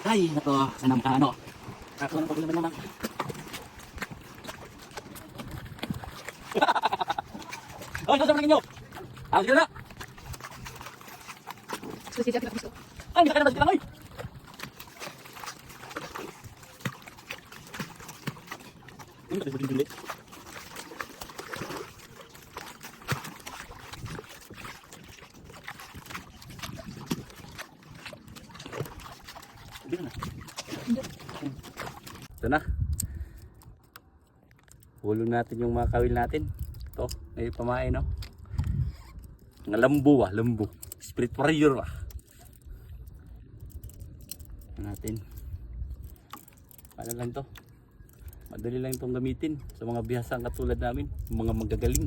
Ay, nako, sanang ano. Ako ng problema naman. Oh, ito sa mga inyo. Sige na. Susi siya gusto. Ay, hindi ka na lang, oy. Ini tadi begini dulu. Ito na. Hulog natin yung mga kawil natin. Ito, may pamain, no? Nga lambu, lambu. Spirit warrior, natin. Paano lang to? Madali lang itong gamitin sa mga bihasang katulad namin, mga magagaling.